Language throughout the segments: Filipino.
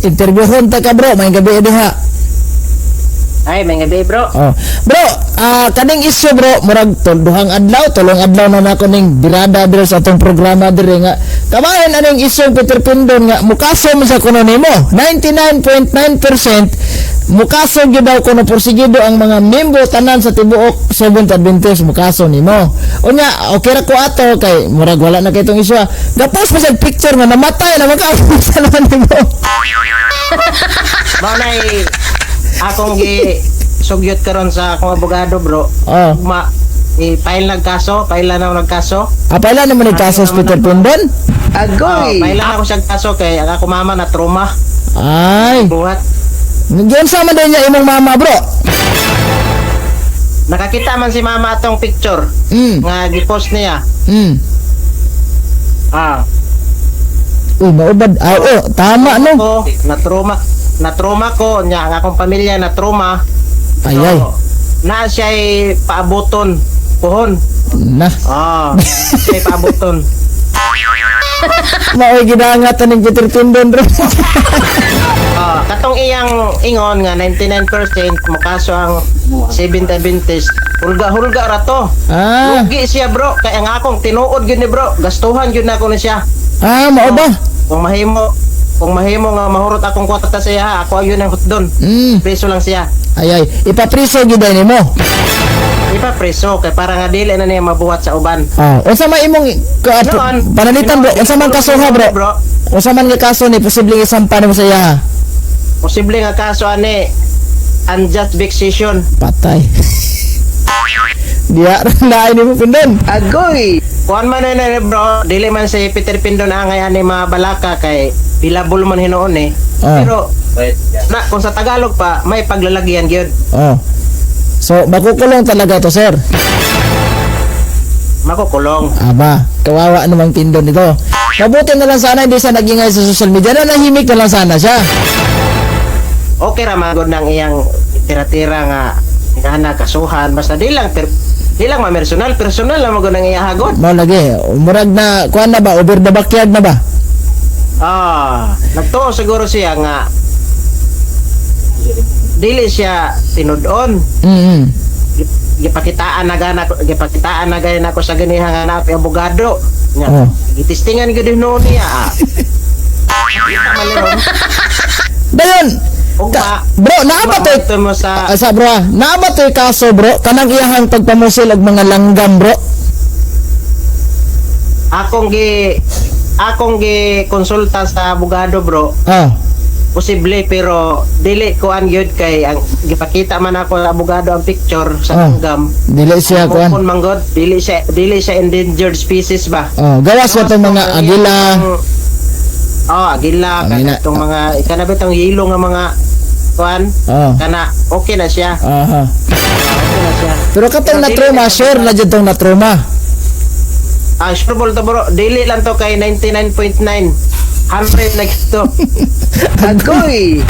interviewon ta ka bro, may gabi diha. Ay, may gabi bro. Oh. Bro, kaning isyu bro, murag tulong adlaw na nako ning birada diri sa atong programa diri nga. Kamayan aning isyu Peter Pindon nga mukaso mo sa kuno nimo. 99.9% mukaso gyud daw kuno porsigido ang mga miyembro tanan sa tibuok Seventh Adventist mukaso nimo. Unya, okay ra ko ato kay murag wala na kay tong isyu. Gapos mo sa picture nga namatay na makaso sa naman nimo. Manay akong sugyot karon sa akong abogado bro. Oh. I-file nagkaso, file na nagkaso. Apala naman ni kaso sa Peter Pindon? Agoy. File na ako siya kaso kay ang ako mama na trauma. Ay. Buhat. Nagyan sama din niya imong mama bro. Nakakita man si mama atong picture nga gipost niya. Uy, maubad. Oo, tama no. Ako, na-trauma ko nya ang akong pamilya na trauma. Ayay. Na siya paaboton pohon. Na. Siya paaboton. Maoy gidangat ning Peter Pindon bro. Katong iyang ingon nga 99% mukaso ang 70 Adventist. Hulga ra to. Lugi siya bro kay ang akong tinuod gyud ni bro. Gastuhan gyud nako ni siya. Mao ba? Kung mahimo nga mahurot akong kwarta sa iya, ako ayun ang hutdon. Preso lang siya. Ayay, ipapriso gyud nimo. Ipapreso kay para nga dili na niya mabuhat sa uban. Unsa man imong panalitan bro? Unsa man kaso ha bro? Unsa man nga kaso ni posibleng isampa nimo sa iya? Posible nga kaso ani unjust vexation. Patay. Dia na ini mo Pindon. Agoy. Kuan man na bro, dili man si Peter Pindon angay ani mabalaka kay bilabol man hinoon eh. Pero na kung sa Tagalog pa may paglalagyan gyud. So makukulong talaga to sir. Makukulong. Aba, kawawa namang Pindon nito. Mabuti na lang sana hindi sa nagingay sa social media na nahimik na lang sana siya. Okay ra magod nang iyang tira-tira nga na kasuhan basta di lang personal lang magod nang iyahagon. Mao lagi, murag na kuan na ba over the backyard na ba? Nagtuo siguro siya nga dili siya tinud-on. Gipakitaan na gana ko sa ganihang anak abogado. Nya, gitistingan gyud noon niya. Dayon. Bro, naaba to mo sa bro, naaba to kaso bro, kanang iyahang pagpamusil og mga langgam bro. Akong gi konsulta sa abogado bro. Posible pero dili ko an gyud kay ang gipakita man ako sa abogado ang picture sa langgam. Dili siya kuan. Kung manggod, dili siya endangered species ba? Gawas ko tong mga agila. Agila itong mga ikanabi itong yelo nga mga kuan kana okay na siya. Okay na siya. Pero katong na trauma, sure na jud tong na trauma. Sure bol to bro, dili lang to kay 99.9 100 like to. Agoy.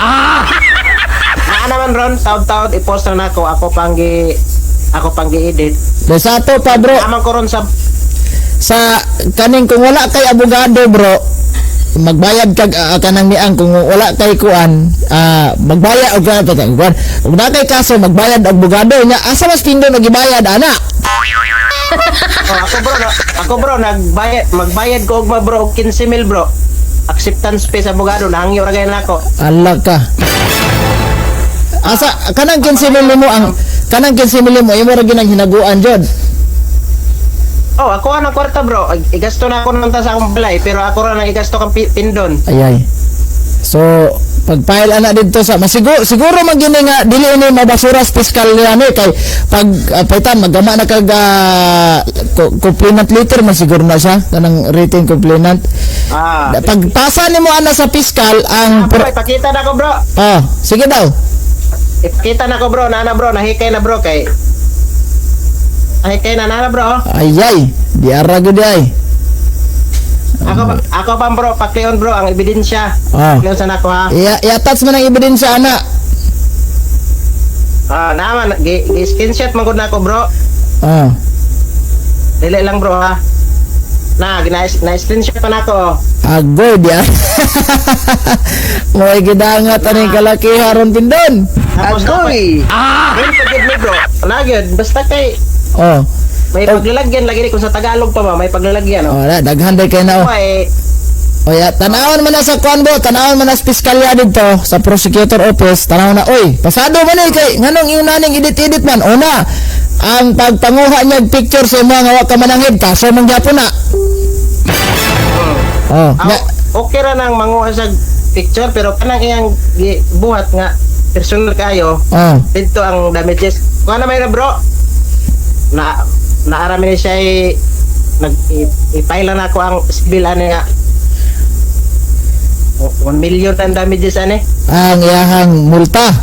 Naman ron taud-taud i-post na nako ako panggi edit. Sa ato pa bro. Amang ko ron sa kaning kung wala kay abogado bro, magbayad kag kanang niang kung wala kay kuan magbayad og kuan ug na kay kaso magbayad og abogado nya asa mas Pindon nagibayad ana. Ako bro magbayad ko og bro 15,000 bro acceptance fee sa abogado nahangyo ra gay nako. Ala ka. Asa kanang 15,000 mo ang kanang 15,000 mo imo ra ginang hinaguan jud. Ako ang kwarta bro. Igasto na ako nang sa akong balay pero ako ra nang igasto kang Pindon. Ayay. So, pag-file ana dito sa siguro magini nga dili ni mabasura sa fiscal niya kay pag paitan magama na kag complainant letter man siguro na siya kanang written complainant. Pagpasa nimo ana sa fiscal ang ipakita na ko bro. Sige daw. Ipakita na ko bro, nana bro, nahikay na bro kay nana bro. Ayay, di ara gud ay. Ako pa bro, pakleon bro ang ebidensya. Pakleon sa nako ha. I-attach mo ng ebidensya ana. Naman screenshot man gud nako bro. Dili lang bro ha. na-screenshot pa na ako. Agoy dia. Mo'y gidangat aning kalakihan ron Pindon. Agoy! Ngayon pagod mo bro. Nagyod, basta kay Oh. may paglalagyan lagi ni kung sa Tagalog pa ba, may paglalagyan. Oh, na daghan day kay na. Ay, O ya, tanawon man na sa kwan bro, tanawon man na sa piskalya dito sa prosecutor office, tanawon na, oy, pasado man ni kay nganong iunaning edit-edit man. Una, ang pagpanguha niya og picture sa mga nga wa ka manangib kaso man gyapon na. Oh, nga, okay ra nang manguha sa picture pero kanang iyang buhat nga personal kayo. oh. Dito ang damages. Kung ano may na bro, naarami ni siya i-file na ako ang civil ano nga 1 million ang damages ane. Ang iyahang multa.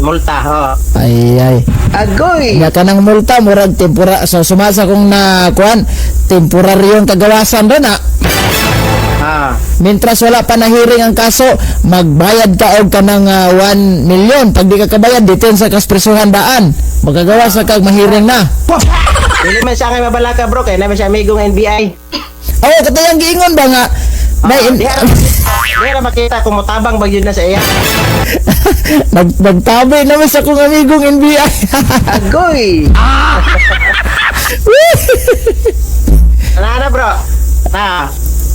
Multa, ho. Ay. Agoy! Nga kanang multa murag tempura so sumasa kong na kuan temporaryong kagawasan do na. Mintras wala pa nahiring ang kaso, magbayad ka og kanang 1 million. Pag di ka kabayad, detain sa kaspresuhan daan. Magagawa sa kag mahiring na. Dili man siya nga mabalaka bro, kaya naman siya amigong NBI. Oo, katayang giingon ba nga? Di ra makita kung mutabang ba yun na sa iya. Nagtabi naman sa kong amigong NBI. Agoy! Ano bro?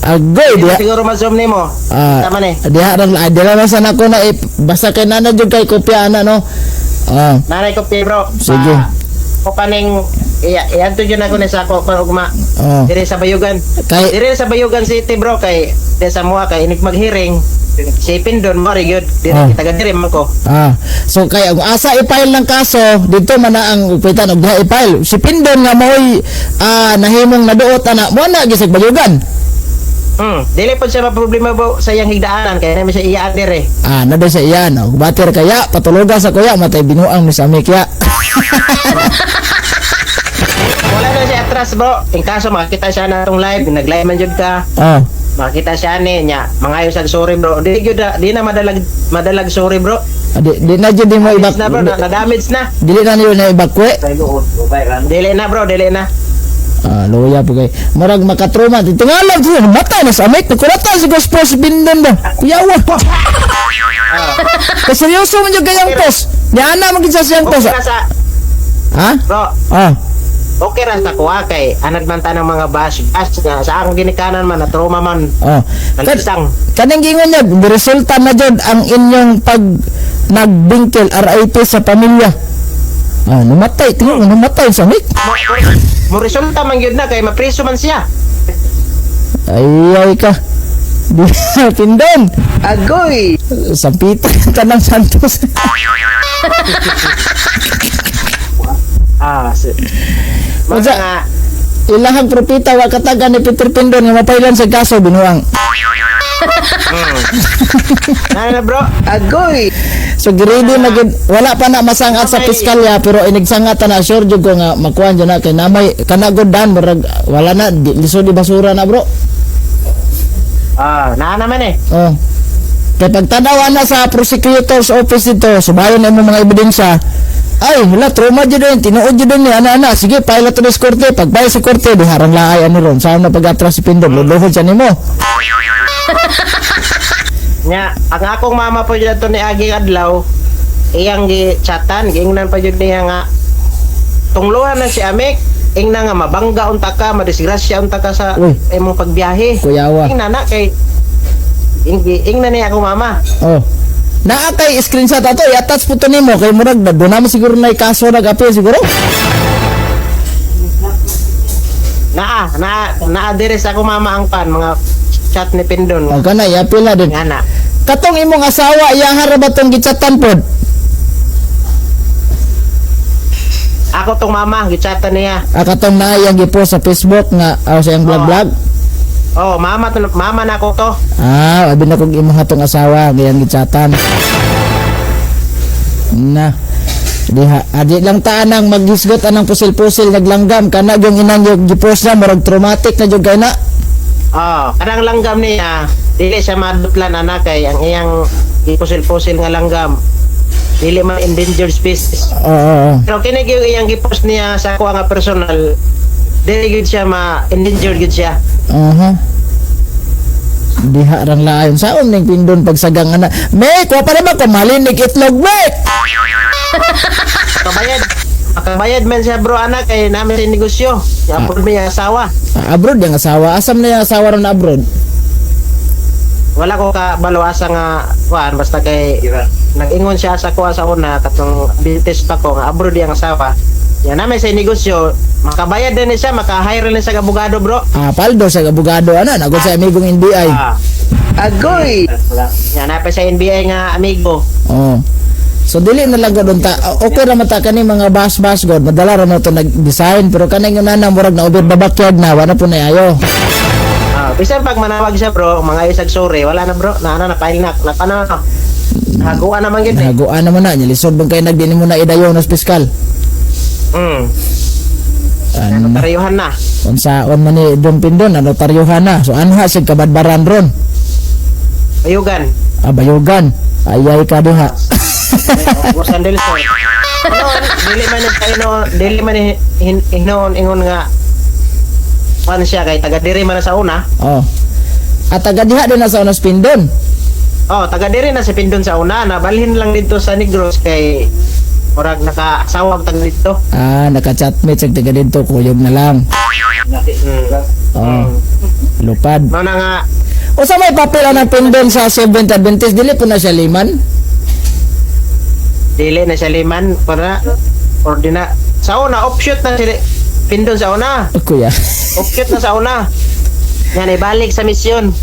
Agoy, diha. Siguro ma-zoom ni mo. Tama ni. Diha lang sa nako na basta kay nana jud kay kopya ana no. Nanay ko bro. Sige. O kaning iadto dyan ako ni Sako kung ugma. Dire sa Bayugan. Dire sa Bayugan City bro kay dire sa mua kay inig maghiring. Si Pindon mo gyud dire taga dire man ko. So kay ang asa i-file ng kaso dito man na ang upitan og diha i-file. Si Pindon nga mo'y nahimong naduot ana mo na gisig Bayugan. Dili po siya maproblema po sa iyang higdaanan kaya namin siya iyaan dire. Nada sa iyan. Batir kaya patulugan sa kuya matay binuang ni Sami kaya. Wala na siya atras bro. In kaso makita siya na itong live, nag-live man jud ka. Makita siya ni niya, mangayo sa sorry bro. Di na madalag sorry bro. Di na jud mo ibak. Na bro, na-damage na. Dili na niyo na ibakwe. Dili na bro, dili na. Loya po kay marag makatroma dito nga lang siya matay na sa amik nakulata si gospel si Bindon ba kuyawa seryoso man yung gayang post niya na maging sa siyang post bro okay ra sa kuha kay anad man ta ng mga bash nga sa akong ginikanan man na trauma man kanang gingon niya resulta na jud ang inyong pag nagbingkel RIP sa pamilya namatay tingnan mo namatay sa amik mo resulta man yun na kay mapreso man siya. Ay ka. Pindon. Agoy. Sampitan ka ng Santos. Mga ilahang propita wa katagan ni Peter Pindon nga mapailan sa kaso binuang. Na bro, agoy. So grade na wala pa na masangat sa piskalya pero inigsangat na sure jud ko nga makuan jud na kay namay kanagod dan murag wala na lisod di basura na bro. Na naman eh. Kay pagtanaw na sa prosecutor's office dito subayon na mga ebidensya ay wala trauma jud din tinuod jud ni ana sige file to sa korte pag file sa korte diharang laay ani ron saan na pag-atras si Pindon luluhod siya nimo. Nya, ang akong mama po dito ni Aging Adlaw, iyang gi-chatan, giingnan pa jud niya nga tungluhan na si Amik, ingna nga mabangga unta ka, madisgrasya unta ka sa imong pagbiyahe. Kuyawa. Ingna na kay ingna niya akong mama. Naa kay screenshot ato i-attach po to nimo kay murag do na siguro na kaso nag-appeal siguro. Na address ako mama ang pan mga chat ni Pindon. Kana i-appeal na din. Ana. Katong imong asawa iyahar ba tong gichatan pod? Ako tong mama gichatan niya. Katong na iyang gipost sa Facebook nga sa iyang vlog. Mama na ko to. Abi na kog imong hatong asawa iyang gichatan. Na. Adi lang taanang maghisgot anang pusil-pusil naglanggam kana yung inang yung gipost na murag traumatic na jud kay na. Kanang langgam niya, dili siya madutlan anak kay ang iyang ipusil-pusil nga langgam. Dili man endangered species. Pero kinig yung iyang gipost niya sa ako nga personal, dili gud siya ma-endanger gud siya. Aha. Diha rang layon saon ning pindon pagsagang ana. Me, kuha pa naman ko malinig itlog, me. Makabayad man siya bro anak kay namin sa negosyo. Yapon may asawa. Abroad yung asawa. Asam na yung asawa ron abroad? Wala ko ka baluasa nga kuan basta kay nag-ingon siya sa kuha sa una katong business pa ko nga abroad yung asawa. Yan namin sa negosyo, makabayad din siya, maka-hire rin siya abogado bro. Paldo sa abogado ana nagod sa amigong NBI. Agoy. Yan na pa sa NBI nga amigo. Oh. So dili na lang gud ta. Okay ra man ta kani mga bas-bas god. Madala ra man to nag-design pero kanang nana murag na over babakyard na wala po na ayo. Bisan pag manawag siya bro, mga isag sore, wala na bro, na file na ano. Haguan naman gid. Haguan naman na lisod bang kay nagdini mo na idayon sa piskal. Ano Notaryuhan na. Unsaon man ni Don Pindon, notaryuhan na. So anha sig kabadbaran ron. Bayugan. Bayugan. Ayay ka diha. Busan dili so. Dili man hinon ingon nga pan siya kay taga diri man sa una. Oh. At taga diha din na sa unas Pindon. Oh, taga diri na si Pindon sa una, nabalhin lang dito sa Negros kay murag nakasawag tag dito. Naka-chatmate sa taga dito, kuyog na lang. Lupad. Mao na nga. O sa may papel ang Pindon sa Seventh Adventist, dili po na siya liman? Dili na siya liman, para ordina. Sa una, offshoot na si Pindon sa una. Kuya. Offshoot na sa una. Yan, ibalik sa misyon.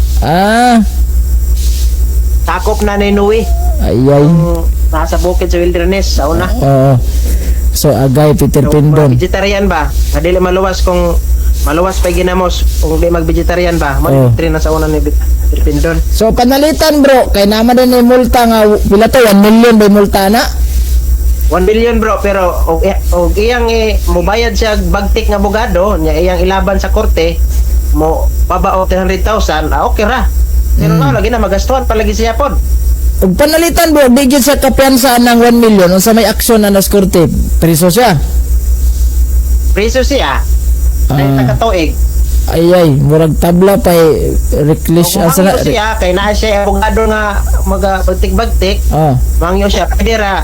Takop na ni Nui. Ayay. Nasa bukid sa wilderness sa una. Oo. So agay Peter Pindon. Vegetarian ba? Dili maluwas kung maluwas pa ginamos kung di mag-vegetarian ba. Mag-train na sa una ni Peter Pindon. So panalitan bro, kay naman din ni multa nga pila to 1 million by multa na. 1 million bro, pero og iyang mobayad siya bagtik nga abogado, nya iyang ilaban sa korte mo babao 300,000, okay ra. Pero lagi na magastuhan palagi siya pod. Ug panalitan bro, digit sa kapiyansa ng 1 million unsa may aksyon na nas korte, preso siya. Preso siya. Ay takatuig. Ayay, murag tabla pa reckless Kung asa na. siya kay naa siya abogado nga bagtik-bagtik. Mangyo siya pwede ra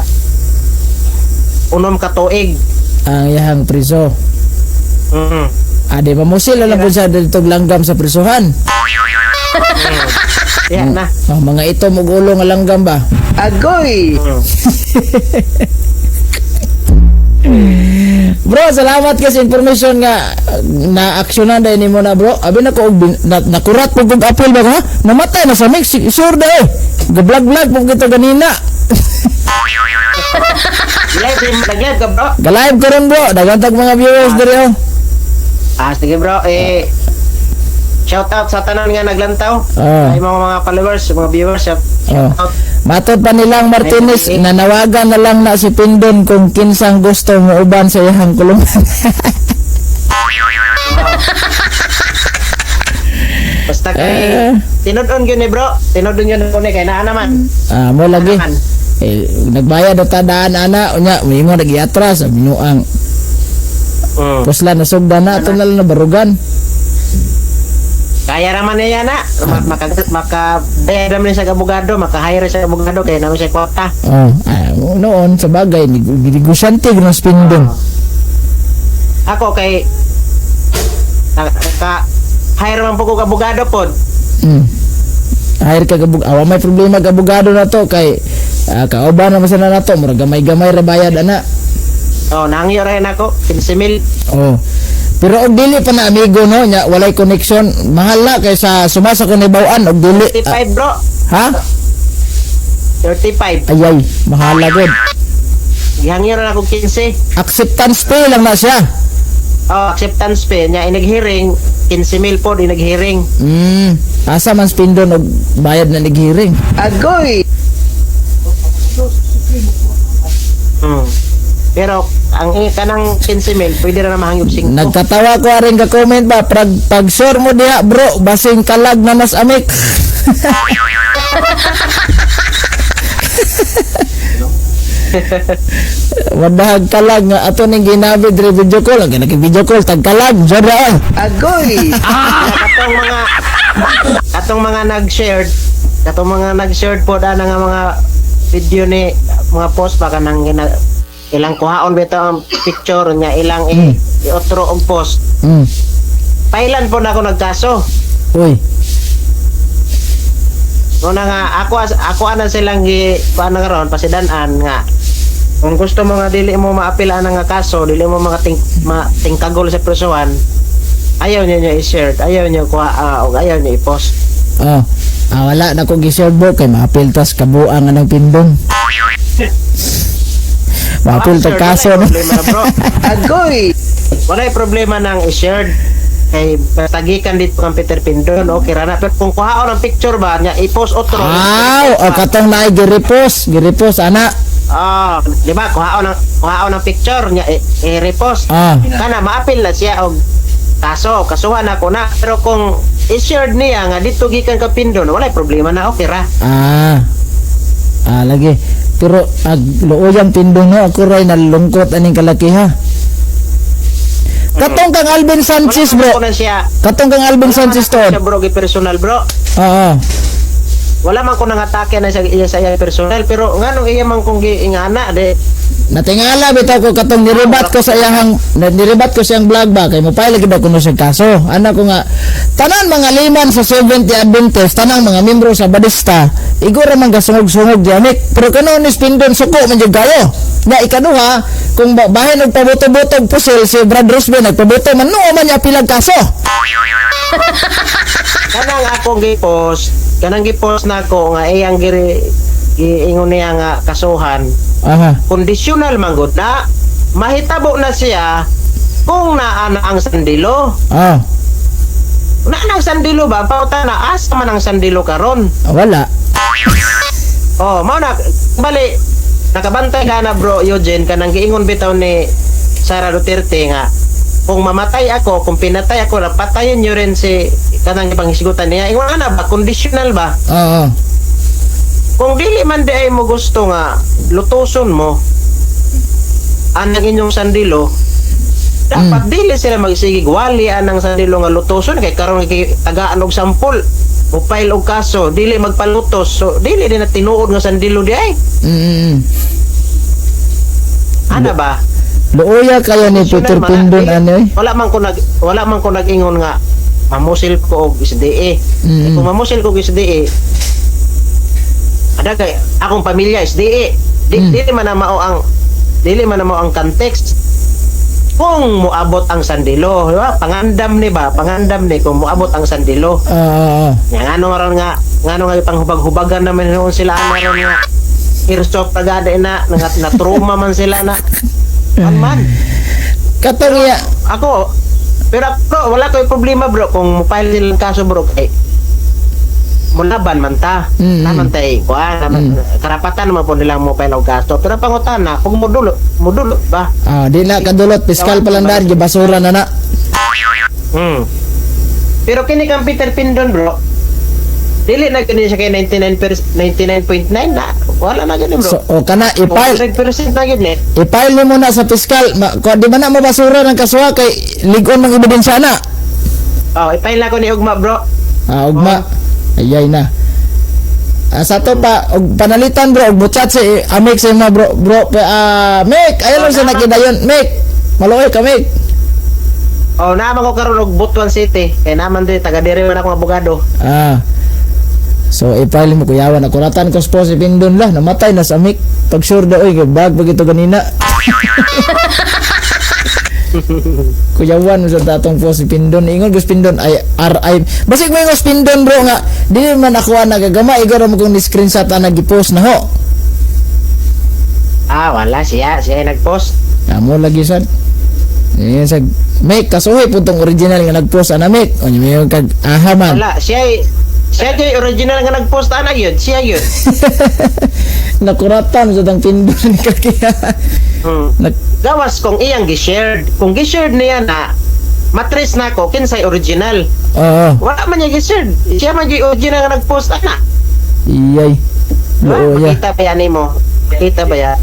unom ka tuig. Ang yahang preso. Ade mamusil lang po siya dito langgam sa presohan. Yan na. Mga ito mugulo nga langgam ba? Agoy. Bro, salamat kasi information nga na-aksyonan dahil mo na bro. Abi na ko, nakurat po kong apel ba ha? Namatay na sa mix, sure da eh. Gablag-blag po kita ganina. Nag-live ka bro? Ga-live ko rin bro, nagantag mga viewers dari oh. Sige bro, shout out sa tanan nga naglantaw. Ay mga followers, mga viewers, shout out. Matod pa nilang Martinez, nanawagan na lang na si Pindon kung kinsang gusto mo uban sa iyang kulungan. Basta kay tinudon gyud ni bro, tinudon gyud ni kay naa naman. Mo lagi. Nagbayad na tadaan ana unya, may mo nagiatras sa binuang. Pusla na sugda na ato na lang nabarugan. Kaya naman niya na makabayad naman siya abogado, maka-hire siya abogado kaya naman siya kwarta. Noon sa bagay negosyante gud ng Pindon. Ako kay hire man po ko abogado pod. Hire ka abogado, may problema ka abogado na to kay kauban naman sana nato murag gamay-gamay ra bayad ana. Nangyo rin ako 15,000. Pero og dili pa na amigo no nya walay connection, mahal na kaysa sumasa ko ni bawaan og dili. 35 bro. Ha? 35. Ayay, mahal na gud. Gihangyo ra ako 15. Acceptance fee lang na siya. Acceptance fee nya inag-hearing 15,000 po inag-hearing. Asa man Pindon og bayad na nag-hearing. Agoy. Pero ang kanang 15,000 pwede ra na mahangyop 5. Nagkatawa ko aring ka comment ba pag sure mo diha bro basing kalag na mas amik. Basta kay Wadahag kalag nga ato ning ginabi diri video call, ang video call tag kalag, jod Agoy! katong mga nag-shared po da nga mga video ni mga post pa kanang ilang kuhaon bitaw ang picture niya, ilang i-otro og post. Pailan po na ako nagkaso. Uy. Una nga ako ana silang paano karon pasidan-an nga kung gusto mo nga dili mo maapila nga kaso, dili mo tingkagol sa presuhan, ayaw niya i-share, ayaw niya ayaw niya i-post. Wala na ko gi-share bro kay maapiltas kabuang anang pindong. Maapiltas kaso no. Bro. Agoy. Walay problema nang i-share kay tagikan dito kang Peter Pindon, okay ra na. Pero kung kuhaon ang picture ba niya i-post otro. Katong naay gi-repost ana. Di ba kuhaon ang picture niya i-repost. Kana maapil na siya og kasuhan ako na. Pero kung i-share niya nga dito gikan ka Pindon, walay problema na, okay ra. Lagi. Pero luoyang Pindon no, ako ray nalungkot aning kalakiha. Katong kang Alvin Sanchez bro. Katong kang Alvin Sanchez to. Siya bro, personal bro. Wala man ko nang atake na sa iya personal, pero nganong iya man kong giingana de natingala bitaw ko katong niribat ko sa iyang vlog ba kay mopay lagi daw kuno sa kaso. Ana ko nga tanan mga liman sa 70 Adventist, tanang mga membro sa Badista, igora man gasungog-sungog diamik. Pero kano ni Pindon suko man jud kayo. Nga ikaduha, kung bahin og pabuto-butog pusil si Brad Rosben nagpabuto man no man niya pilang kaso. Kanang gi-post na ko nga iyang giingon niya nga kasuhan. Conditional man gud na mahitabo na siya kung naa na ang sandilo. Na ang sandilo ba? Pauta na asa man ang sandilo karon? Wala. Mao na bali nakabantay ka na bro Eugene kanang giingon bitaw ni Sara Duterte nga kung mamatay ako, kung pinatay ako, patayin nyo rin si kanang ipangisigutan niya. Ingon na ba? Conditional ba? Kung dili man di ay mo gusto nga lutuson mo anang inyong sandilo, dapat dili sila magsigig wali anang sandilo nga lutuson kay karon tagaan og sampol o file og kaso dili magpalutos, so dili din na tinuod nga sandilo di ay. Ana ba? Luoya kayo ni Peter Pindon ano eh. Wala man ko nag-ingon nga mamusil ko og SDE. Kung mamusil ko og SDE, ada kay akong pamilya SDE. Dili man na mao ang context. Kung moabot ang sandilo, di ba? Pangandam ni kung moabot ang sandilo. Ngano nga panghubag-hubagan naman noon sila ron nga irstop tagada na trauma man sila na. Man. Katong iya pero wala ko'y problema bro kung mopile nilang kaso bro kay mulaban man ta naman tay karapatan naman po nilang mopile og kaso, pero pangutana kung modulo ba di na kadulot piskal palandar gi basura na pero kini kang Peter Pindon bro dili na kini siya kay 99.9 na wala na gani bro. So kana i-file 100% na gani. I-file mo na sa piskal. Di ba na mabasura ng kasuha kay ligon ng ebidensya na. I-file na ko ni ugma bro. Ugma. Ayay na. Sa to pa og panalitan bro og butchat si Amik sa mga bro Mek ayo lang sa nakidayon Mek. Maluoy ka Mek. Naman ko karon og Butuan City kay naman di taga diri man ako abogado. So i-file mo kuyawan ako natan ko si Pindon lah namatay na sa Amik pag sure daw oy bag pagito ganina. Kuyawan sa datong po si Pindon ingon gus Pindon ay RI basig mo ingos Pindon bro nga dili man ako nagagama igoro mo kung ni-screenshot na nagi-post na ho. Wala siya nag-post. Amo lagi sad. Sa Mek kasuhi putong original nga nag-post ana Mek. Onyo may kag man. Wala siya kay original nga nag-post ana gyud siya gyud. Nakuratan sa tang Pindon ni kakiya. Gawas kung iyang gi-share. Kung gi-share niya na matrace na ko kinsay original. Wala man niya gi-share. Siya man gi original nga nag-post ana. Iyay. Makita pa yan mo. Makita ba yan?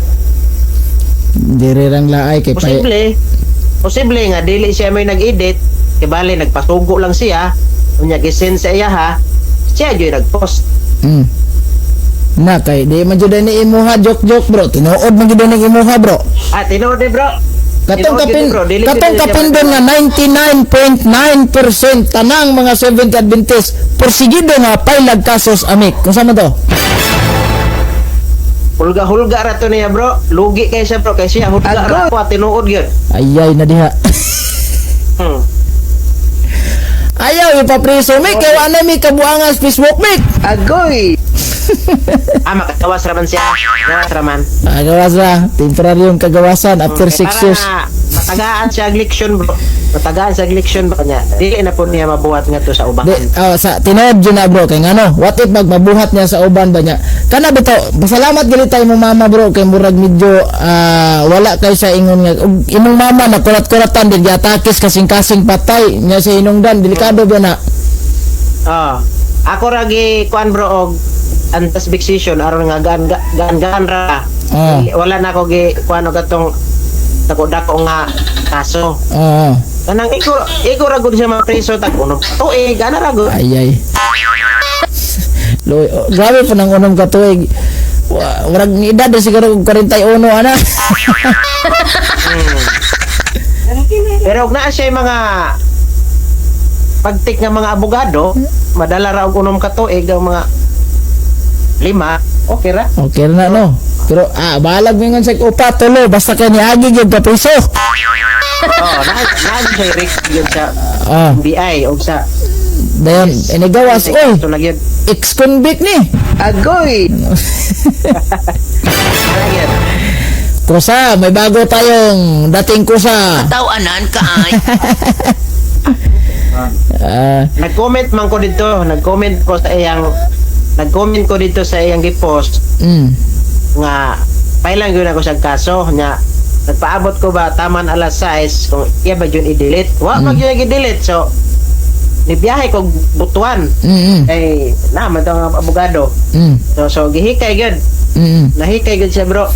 Diri rang laay kay pay. Posible nga dili siya may nag-edit, kay bali nagpasugo lang siya, unya gisend sa iya ha. Siya gyud nag-post. Na kay di man jud ni imuha joke bro. Tinuod man jud ni imuha bro. Tinuod bro. Katong Tinuod yun, bro. Dili katong siya kapindon nga 99.9% tanang mga Seventh Adventist porsigido nga pailag kasos amik. Kung sa man to? Hulga-hulga ra to niya bro. Lugi kay siya bro, kay siya hulga ra ko tinuod gyud. Ayay na diha. Ayaw ipapriso mi kay wala mi kabuangan sa Facebook mi. Agoy. Makagawas raman siya. Gawas raman. Gawas ra, temporaryong kagawasan after 6 years. Matagaan siya leksyon bro. Matagaan sa leksyon ba niya? Dili na po niya mabuhat nga to sa uban. Sa tinood yun na bro kay ngano, what if magmabuhat niya sa uban ba niya? Kana bitaw, pasalamat gali tayo mo mama bro kay murag medyo wala kay sa ingon nga imong mama na kurat-kuratan din giatakis kasing-kasing patay niya sa inungdan delikado ba na. Ako ragi kuan bro og antas vexation aron nga gaan ra. Wala na ko gi kuan og atong dako nga kaso. Kanang iko ra gud siya mapreso tag unom tuig ana ra gud. Ayay. Grabe po nang unom ka tuig. Warag ni edad siguro 41 ana. Pero og naa siya mga pagtik nga mga abogado, madala ra og unom ka tuig ang mga 5, okay ra. Okay na no. Pero balag mo nga sa upa tulo basta kay niagi gyud ka piso. Nag siya risk gyud sa BI o sa dayon inigawas oy. Ito na gyud. Ex-convict ni. Agoy. Kusa, may bago tayong dating kusa. Tawanan ka ay. Nag-comment man ko dito, nag-comment ko dito sa iyang gipost. Nga pailang yun ako sa kaso nya nagpaabot ko ba taman alas 6 kung iya ba yun i-delete wa mag yun i-delete so nibiyahe ko butuan ay naman itong abogado so gihikay yun nahikay yun siya bro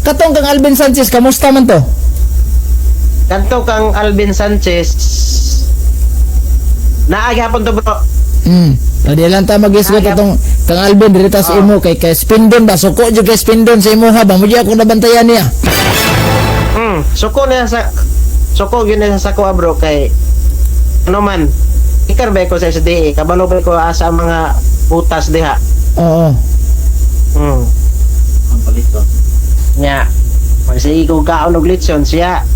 katong kang Alvin Sanchez kamusta man to? Kanto kang Alvin Sanchez naagihapon to bro Di lang ta mag-isgot atong kang Alvin diritas imo kay Spindon ba suko jud kay Spindon sa imo ha ba mo di ako nabantayan niya. Suko gyud na sa ko bro kay ano man ikar ba ko sa SDA kabalo ba ko asa mga butas diha. Oo. Ang palito. Nya. Kasi ikaw kaon og litson siya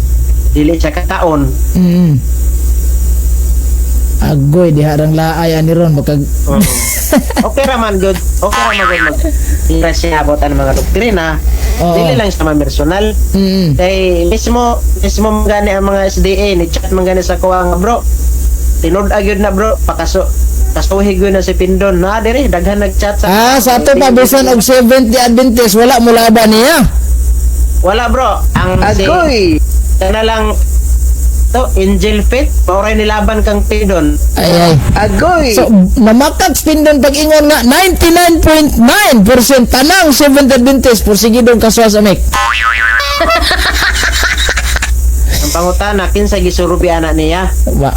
dili siya kataon. Agoy di harang laay ani ron makag okay raman good mag ira siya about ang mga doktrina dili lang sa mga personal kay mismo gani ang mga SDA ni chat man gani sa kuha nga bro tinud agyud na bro kasuhig yun na si Pindon na diri daghan nag-chat sa sa ato pa bisan og Seventh Adventist wala mo laban niya wala bro ang agoy kana lang to Angel Faith pauray nilaban kang Pindon ay agoy so namakag Pindon pag ingon nga 99.9% tanang Seventh Adventist porsigidong kaswas amik. Ang pangutana kinsa gisurubi ana niya nga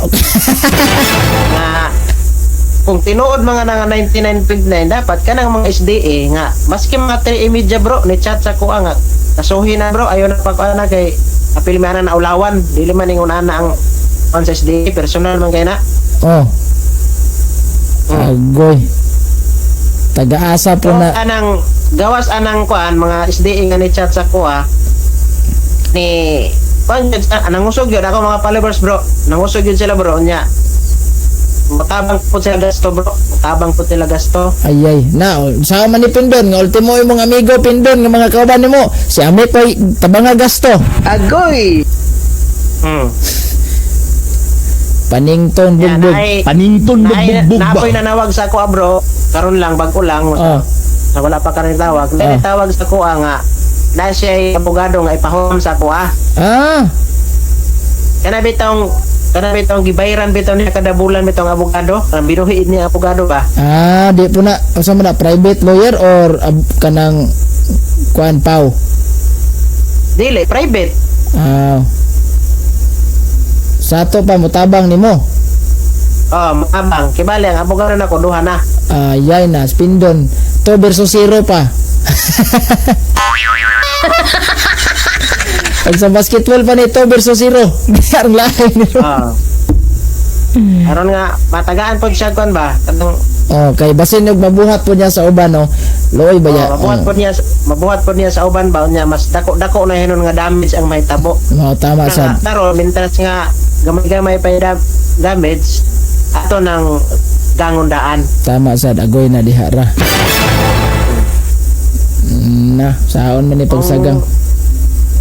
kung tinuod mga nga 99.9 dapat kanang mga SDA nga maski mga media bro ni chat sa kuha nga kasuhin na bro ayo na pag-ana kay apil man na ulawan dili man ning unana ang sa SDA personal man kay na agoy taga-asa po na anang gawas anang kuan mga SDA nga ni chat sa kuha ni anang usog yun ako mga followers bro nangusog yun sila bro nya matabang po sila gasto bro matabang po sila gasto ayay na sa man ni Pindon nga ultimo yung mga amigo Pindon nga mga kauban nimo si ame po tabanga gasto agoy panington bugbog napoy nanawag sa kuha bro karon lang bago lang sa wala pa karon tawag tawag sa kuha nga na siya abogado nga ipahom sa kuha kana bitong gibayaran bitaw niya kada bulan bitong abogado ang binuhiin niya abogado ba di po na usa man na private lawyer or kanang kuan pau Dili private. Ah. Sa ato pa mutabang nimo. Oh, maabang. Kibali ang abogado na ko duha na. Yay na, Spindon. 2 versus 0 pa. Pag sa basketball pa ni 2 versus 0. Ang lahi nito. Oh. Aron nga matagaan pod siya kon ba? Kanang Kay basin yung mabuhat po niya sa uban, no? Loy ba ya? mabuhat pod niya sa uban ba nya mas dako na hinon nga damage ang mahitabo. Tama sad. Taro mintas nga gamay-gamay pa yung damage ato ng gangundaan. Tama sad, agoy na dihara. Na, saon man ni pagsagang.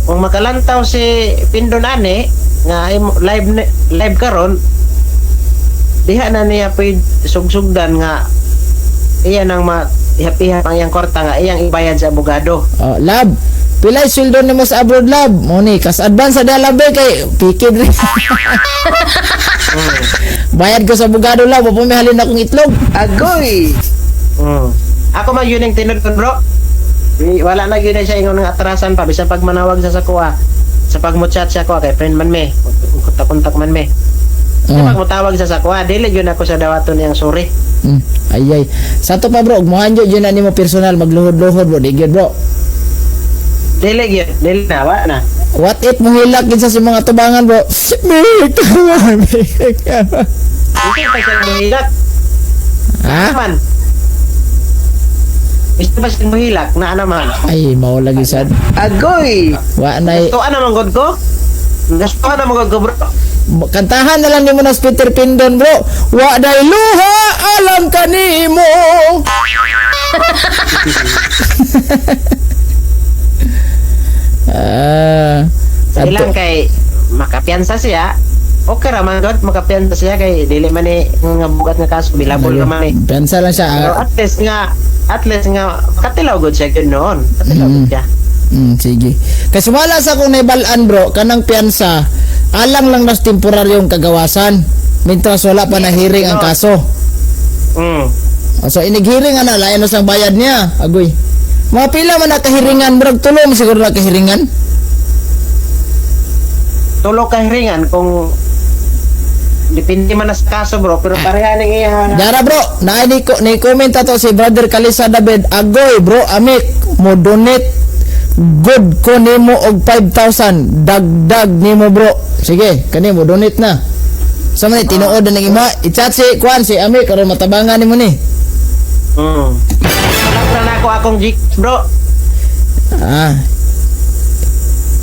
Kung makalantaw si Pindon ani nga live karon diha na niya pwede sugsugdan nga iya nang ihap-ihap ang iyang korta nga iyang ibayad sa abogado. Lab, pilay sweldo nimo sa abroad, lab? Mo ni kas advance sa dalabe kay pikid rin. Bayad ko sa abogado, lab, o pumihalin akong itlog. Agoy. Ako man yun ang tinod ko, bro. Wala na yun siya ingon nga atrasan pa bisan pag manawag sa kuha. Sa pagmutchat siya ko kay friend man me. Kontak man me. Pag mutawag sa kuha, dili yun ako sa dawaton niyang sorry. Ayay. Sa to pa, bro, muhanjo yun na nimo personal magluhod-luhod, bro. Digid, bro. Dili na, wala na. What if mo hilak gid sa mga tubangan, bro? Hindi pa siya mahilak. Ha? Naman. Gusto pa siya mahilak na naman. Ay, mao lagi sad. Agoy! Wa na Gustuhan naman god ko? Gustuhan naman god ko, bro. kantahan na lang nimo na Peter Pindon, bro. Wa day luha alam kanimo. Ilang kay makapiyansa siya. Okay ra man god makapiyansa siya kay dili man ni nga bugat nga kaso bilabol naman ni. Piyansa lang siya. Pero at least nga katilaw god siya gud noon. Katilaw gud siya. Sige. Kasi wala sa kung naibalaan, bro, kanang piyansa alang lang nas temporaryong kagawasan mintras wala pa na hearing ang kaso. So inighiring na lain sang bayad niya. Agoy. Mga pila man nakahiringan, bro, tulong siguro nakahiringan. Tulo ka hiringan kung depende man sa kaso, bro, pero pareha ning iya. Dara, bro, ni comment ato si brother Kalisa David. Agoy, bro, amik mo donate good ko nimo og 5,000 dagdag nimo, bro. Sige, kani mo donate na. Sa man tinuod na ng ima, i-chat si Kwan si Amik karon matabangan nimo ni. Wala na ako akong bro.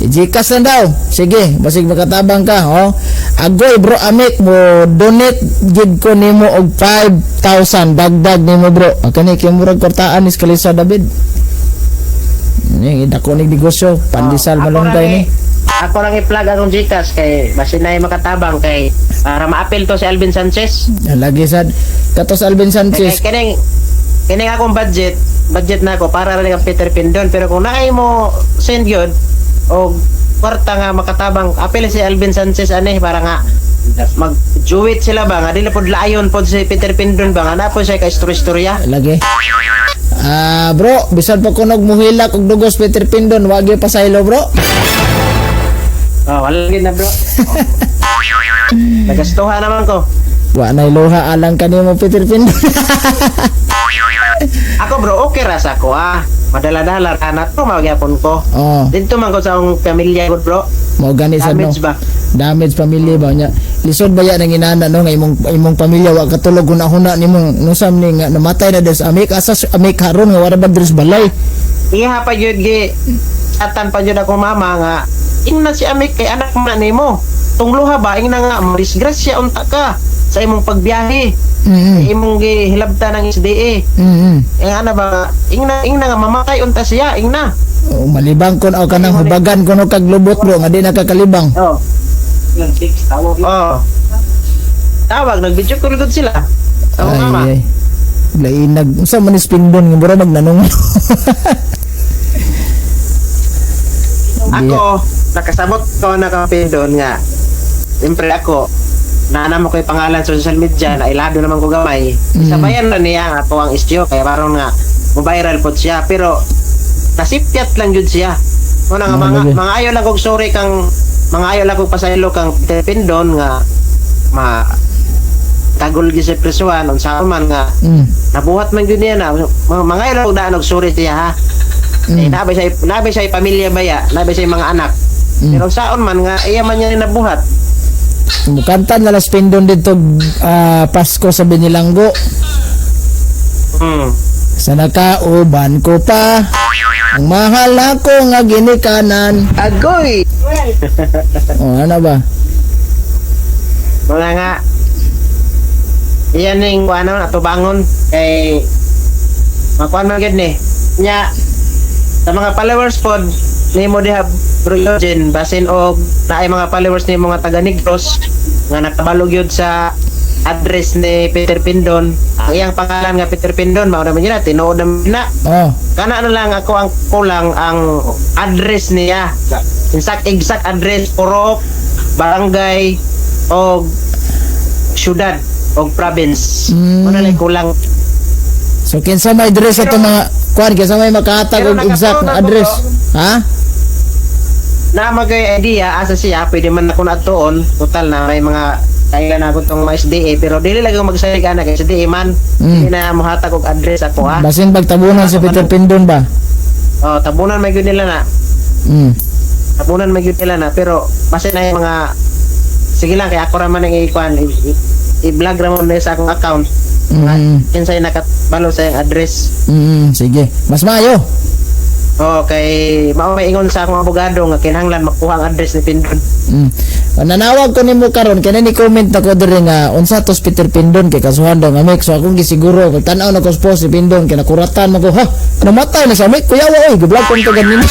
I-Gcash na daw. Sige, basig makatabang ka, oh. Agoy, bro, Amik mo donate gid ko nimo og 5,000 dagdag nimo, bro. Kani kay murag kortaan ni Kalisa David. Ni dako ning negosyo, pandisal malunggay ni. Ako lang i-plug akong Gcash kay basin na makatabang kay para ma-appeal to si Alvin Sanchez. Lagi sad katos Alvin Sanchez. Kining akong budget na ako para rin ang Peter Pindon, pero kung naay mo send yun o kwarta nga makatabang appeal si Alvin Sanchez ani para nga mag-juwit sila ba nga dili pod layon pod si Peter Pindon ba nga na po siya ka istorya. Lagi. Bro, bisan pa kunog muhilak og dugos Peter Pindon, wagi pa saylo, bro. Wala gid na, bro. Nagastuhan naman ko. Wa na iluha alang kanimo Peter Pindon. Ako, bro, okay ra sa ako madala-dala anak ko magyapon ko. Dito man ko sa akong pamilya ko, bro. Mo gani sad no. Damage ba? Damage pamilya ba nya. Lisod ba ya nang inana no nga imong pamilya wa katulog hunahuna nimo nusam ni nga namatay na des Amik asas Amik karon nga wala ba dres balay. Iha pa jud gi atan pa jud ako mama nga ingna si Amik kay anak man nimo. Tungluha ba ingna nga disgrasya unta ka sa imong pagbiyahe. Imong gihilabta ng SDA. Ana ba ingna nga mamatay unta siya ingna. Malibang kon aw kanang hubagan kuno kag lubot, bro, nga di nakakalibang. Tawag nag-video call gud sila. Mama. Lainag unsa man Pindon nga bro magnanong. Ako nakasabot ko na ka Pindon nga. Siyempre ako naana mo ko'y pangalan sa social media na ilado naman ko gamay. Sabayan na niya nga po ang istyo kaya parang nga mo viral po siya pero nasipyat lang yun siya. Muna nga lagi. mga ayo lang kog sorry kang mga ayo lang kog pasaylo kang Peter Pindon nga tagol gi sa presuan unsa man nga nabuhat man gyud niya na mga ayo lang kog daan og sorry siya ha. Nabi siya pamilya baya, nabi siya mga anak. Pero saon man nga iya man niya nabuhat. Mukanta na las Pindon dito Pasko sa Binilanggo. Sa nakauban ko pa ang mahal ako nga ginikanan. Agoy. Ano ba? Mga nga iyan ning ano natubangon kay makuan man gid ni nya sa mga followers pod nimo diha Bro Eugene basin og naay mga followers ni mga taga Negros nga nakabalog yun sa address ni Peter Pindon. Ang iyang pangalan nga Peter Pindon mao naman yun tinuod naman na Oh. kana na lang ako ang kulang ang address niya exact address purok barangay o syudad o province ano lang kulang. So kinsa may address ato mga kuan kinsa may makahatag Pero og exact nakatuon na ako, address? Ha? Na magay idea asa siya pwede man ako na tuon total na may mga kailan ako tong mga SDA pero dili lang ako magsalig ana kay SDA man hindi na mohatag og address ako ha. Basin pagtabunan si Peter Pindon ba? Oh tabunan may gyud nila na tabunan may gyud nila na pero basin na yung mga sige lang kay ako ra man ang ikuan i-vlog ra mo na sa akong account. Kinsay nakabalo sa yung address. Sige. Mas maayo. Okay, mao may ingon sa akong abogado nga kinahanglan makuha ang address ni Pindon. Nanawag ko nimo karon kaya ni comment ako diri nga unsa tos Peter Pindon kay kasuhan daw nga Mike so akong gisiguro kag tan-aw na ko sa post si Pindon kay nakuratan mo ko ha namatay na sa Mike kuya wa oy giblog ko to ganin.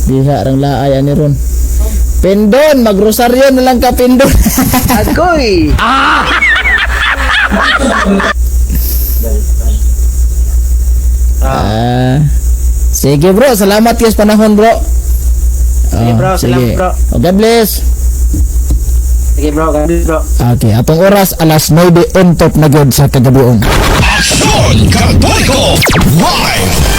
Diha rang laay ani ron. Pindon magrosaryo na lang ka Pindon. Agoy. Sige bro, salamat yes panahon bro. Sige bro, salamat bro. Oh, God bless. Sige bro, ganun bro. Okay, atong oras alas 9 on top na gyud sa kagabuong. Aksyon Catholico Live